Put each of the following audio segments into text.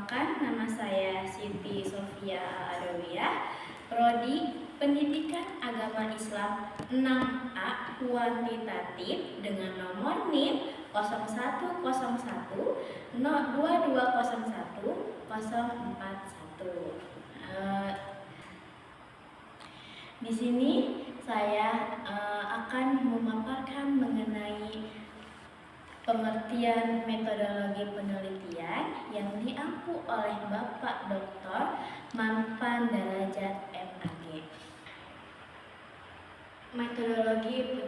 Perkenalkan, nama saya Siti Sofia Adawiyah, Prodi Pendidikan Agama Islam 6A kuantitatif dengan nomor NIM 0101 2201 041. Di sini saya akan memaparkan mengenai pengertian metodologi penelitian yang diampu oleh Bapak Dr. Mampan Darajat MAG. Metodologi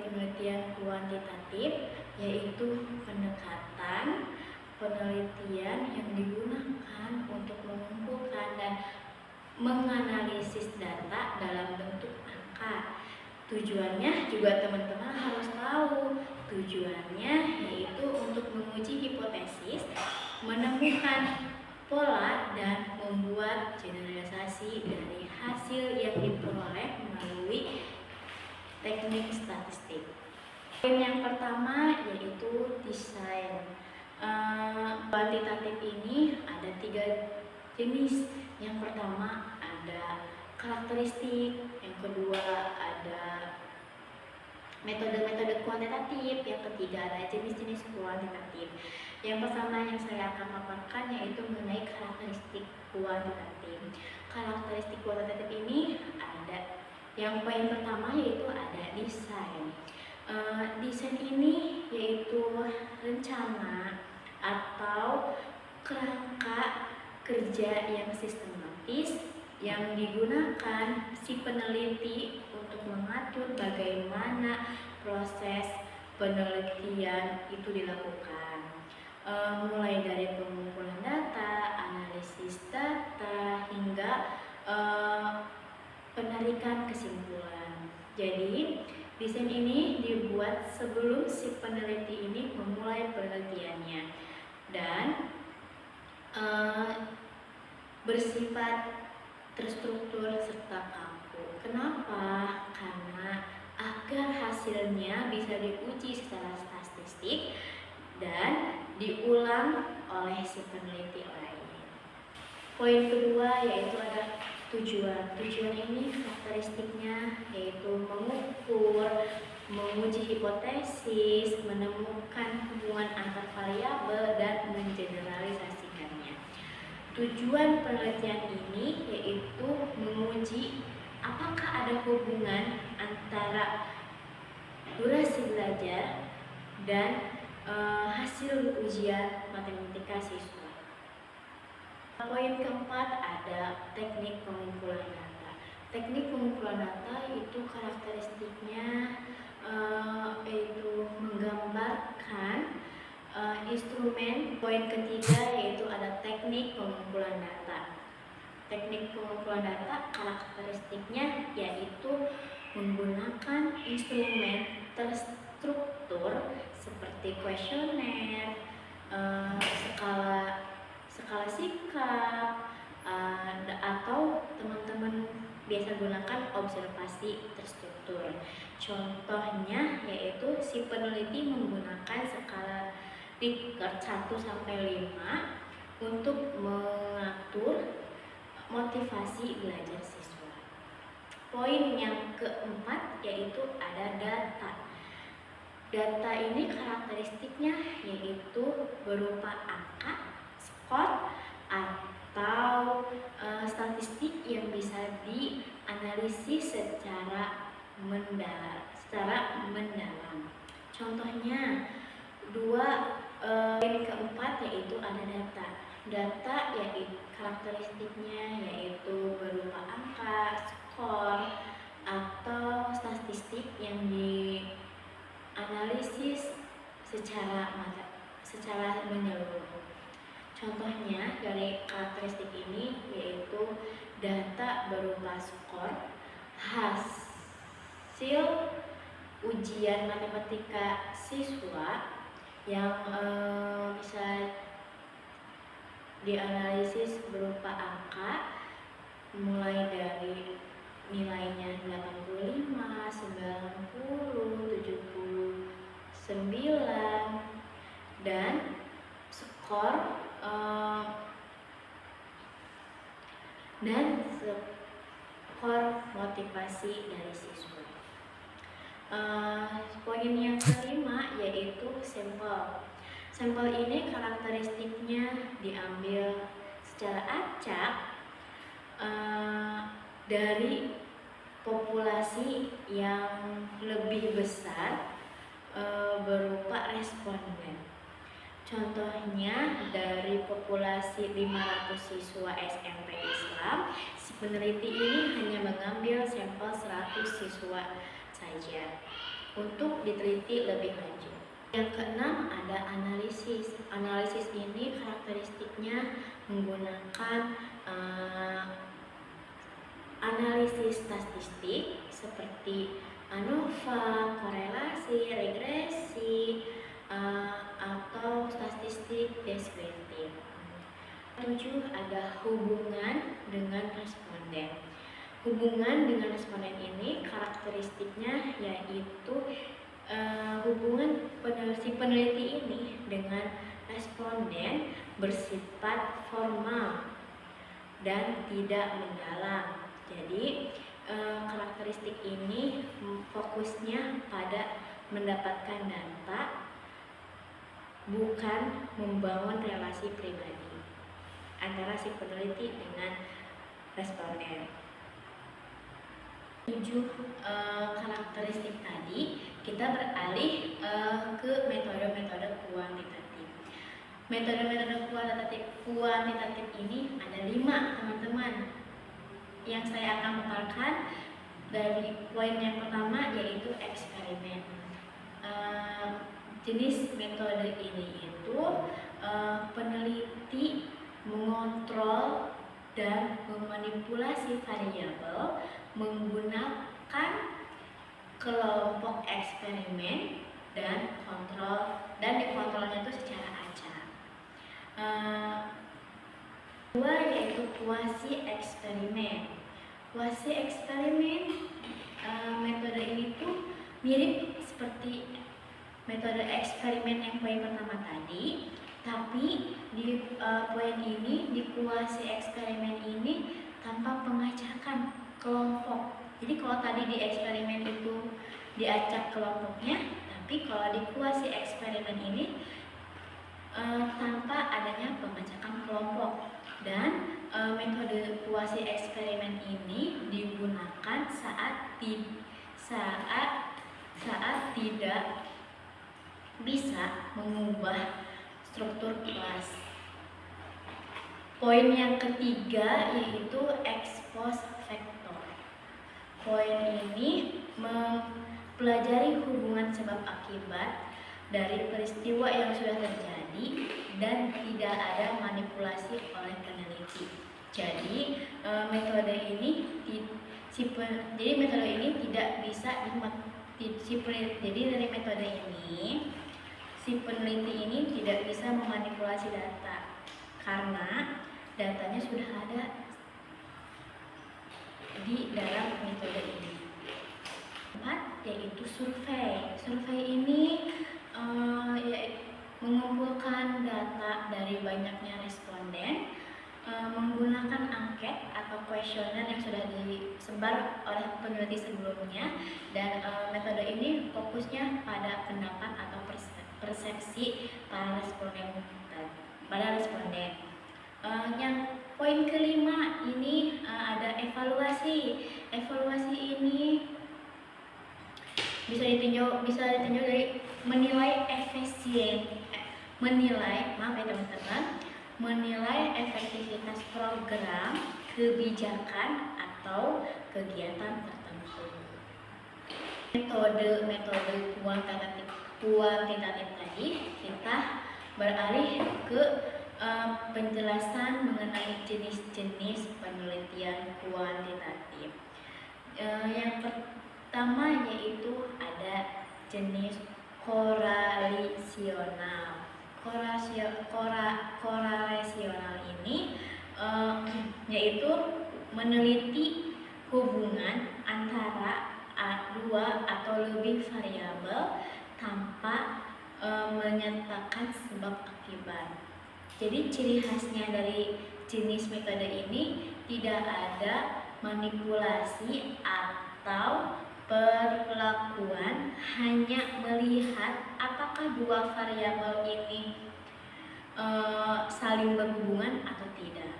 penelitian kuantitatif yaitu pendekatan penelitian yang digunakan untuk mengumpulkan dan menganalisis data dalam bentuk angka. Tujuannya juga teman-teman harus tahu. Tujuannya yaitu untuk menguji hipotesis, menemukan pola dan membuat generalisasi dari hasil yang diperoleh melalui teknik statistik. Poin yang pertama yaitu desain. Kuantitatif ini ada 3 jenis. Yang pertama ada karakteristik, yang kedua ada metode-metode kuantitatif, yang ketiga ada jenis-jenis kuantitatif. Yang pertama yang saya akan paparkan yaitu mengenai karakteristik kuantitatif. Karakteristik kuantitatif ini ada, yang poin pertama yaitu ada desain. Desain ini yaitu rencana atau kerangka kerja yang sistematis yang digunakan si peneliti untuk mengatur bagaimana proses penelitian itu dilakukan, mulai dari pengumpulan data, analisis data, hingga penarikan kesimpulan. Jadi desain ini dibuat sebelum si peneliti ini memulai penelitiannya dan bersifat terstruktur serta kaku. Kenapa? Karena agar hasilnya bisa diuji secara statistik dan diulang oleh si peneliti lain. Poin kedua yaitu ada tujuan. Tujuan ini karakteristiknya yaitu mengukur, menguji hipotesis, menemukan hubungan antar variabel dan mengeneralisasikannya. Tujuan penelitian ini yaitu menguji apakah ada hubungan antara durasi belajar dan hasil ujian matematika siswa. Poin keempat ada teknik pengumpulan data. Teknik pengumpulan data itu karakteristiknya yaitu menggambarkan instrumen. Poin ketiga yaitu ada teknik pengumpulan data. Teknik pengumpulan data karakteristiknya yaitu menggunakan instrumen terstruktur seperti kuesioner, skala sikap, atau teman-teman biasa gunakan observasi terstruktur. Contohnya yaitu si peneliti menggunakan skala Likert 1-5 untuk mengatur motivasi belajar siswa. Poin yang keempat yaitu ada data. Data ini karakteristiknya yaitu berupa angka, skor, atau statistik yang bisa dianalisis secara mendalam. Contohnya poin keempat yaitu ada data. Data yaitu karakteristiknya yaitu berupa angka, skor, atau statistik yang dianalisis secara menyeluruh. Contohnya dari karakteristik ini yaitu data berupa skor, hasil ujian matematika siswa yang bisa dianalisis berupa angka mulai dari nilainya 85, 90, 79, dan skor skor dan skor motivasi dari siswa. Poin yang kelima yaitu sampel. Sampel ini karakteristiknya diambil secara acak dari populasi yang lebih besar berupa responden. Contohnya dari populasi 500 siswa SMP Islam, si peneliti ini hanya mengambil sampel 100 siswa saja untuk diteliti lebih lanjut. Yang keenam ada analisis. Analisis ini karakteristiknya menggunakan analisis statistik seperti ANOVA, korelasi, regresi, atau statistik deskriptif. 7 ada hubungan dengan responden. Hubungan dengan responden ini karakteristiknya yaitu hubungan si peneliti ini dengan responden bersifat formal dan tidak mendalam. Jadi karakteristik ini fokusnya pada mendapatkan data, bukan membangun relasi pribadi antara si peneliti dengan responden. 7 karakteristik tadi, kita beralih ke metode-metode kuantitatif. Metode-metode kuantitatif ini ada 5, teman-teman, yang saya akan paparkan. Dari poin yang pertama yaitu eksperimen. Jenis metode ini itu peneliti mengontrol dan memanipulasi variabel menggunakan kelompok eksperimen dan dikontrolnya itu secara acak. Kedua yaitu kuasi eksperimen. Kuasi eksperimen, metode ini tuh mirip seperti metode eksperimen yang poin pertama tadi, tapi di poin ini, di kuasi eksperimen ini tanpa pengacakan kelompok. Jadi kalau tadi di eksperimen itu diacak kelompoknya, tapi kalau di kuasi eksperimen ini tanpa adanya pengacakan kelompok. Dan metode kuasi eksperimen ini digunakan saat tidak bisa mengubah struktur kelas. Poin yang ketiga yaitu ex post factor. Poin ini mempelajari hubungan sebab akibat dari peristiwa yang sudah terjadi dan tidak ada manipulasi oleh peneliti. Jadi metode ini tidak bisa jadi dari metode ini si peneliti ini tidak bisa memanipulasi data karena datanya sudah ada di dalam metode ini. 4 yaitu survei. Survei ini mengumpulkan data dari banyaknya responden menggunakan angket atau kuesioner yang sudah disebar oleh peneliti sebelumnya, dan metode ini fokusnya pada pendapat atau persepsi para responden. Yang poin kelima ini ada evaluasi. Evaluasi ini bisa ditinjau dari menilai efektivitas program, kebijakan atau kegiatan tertentu. Metode kuantitatif tadi, kita beralih ke penjelasan mengenai jenis-jenis penelitian kuantitatif. Yang pertama yaitu ada jenis korelasional. Korelasional ini yaitu meneliti hubungan antara dua atau lebih variabel tanpa menyatakan sebab akibat. Jadi ciri khasnya dari jenis metode ini tidak ada manipulasi atau perlakuan, hanya melihat apakah dua variabel ini saling berhubungan atau tidak.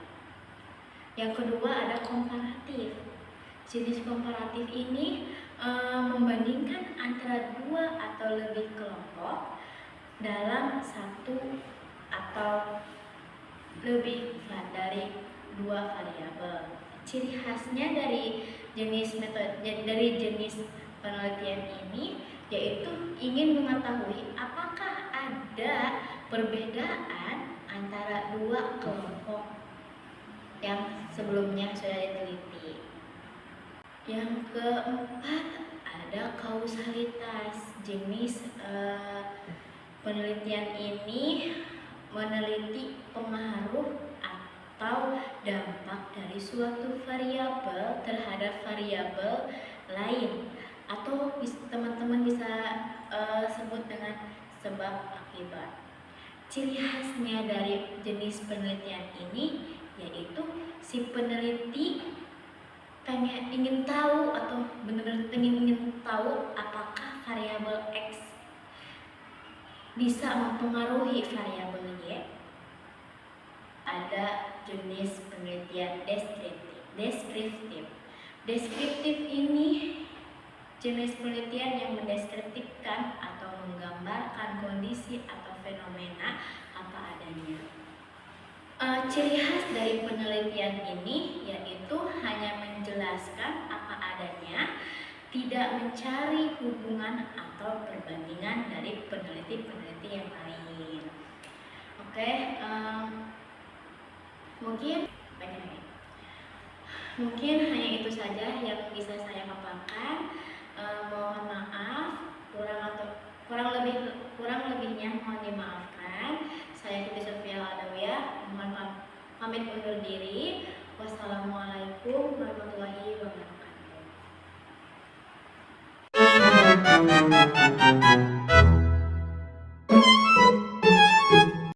Yang kedua ada komparatif. Jenis komparatif ini membandingkan antara dua atau lebih kelompok dalam satu atau lebih dari dua variabel. Ciri khasnya dari jenis penelitian ini yaitu ingin mengetahui apakah ada perbedaan antara dua kelompok yang sebelumnya sudah diteliti. Yang keempat ada kausalitas. Jenis penelitian ini meneliti pengaruh atau dampak dari suatu variabel terhadap variabel lain, atau teman-teman bisa sebut dengan sebab akibat. Ciri khasnya dari jenis penelitian ini yaitu si peneliti ingin tahu atau benar-benar ingin tahu apakah variabel X bisa mempengaruhi variabel Y. Ada jenis penelitian deskriptif. Deskriptif ini jenis penelitian yang mendeskriptifkan atau menggambarkan kondisi atau fenomena apa adanya. Ciri khas dari penelitian ini yaitu hanya menjelaskan apa adanya, tidak mencari hubungan atau perbandingan dari peneliti-peneliti yang lain. Oke, mungkin hanya itu saja yang bisa saya paparkan. Mohon maaf kurang lebihnya mohon dimaafkan. Saya Siti Sofia Adawiyah, mohon pamit undur diri. Wassalamualaikum warahmatullahi wabarakatuh.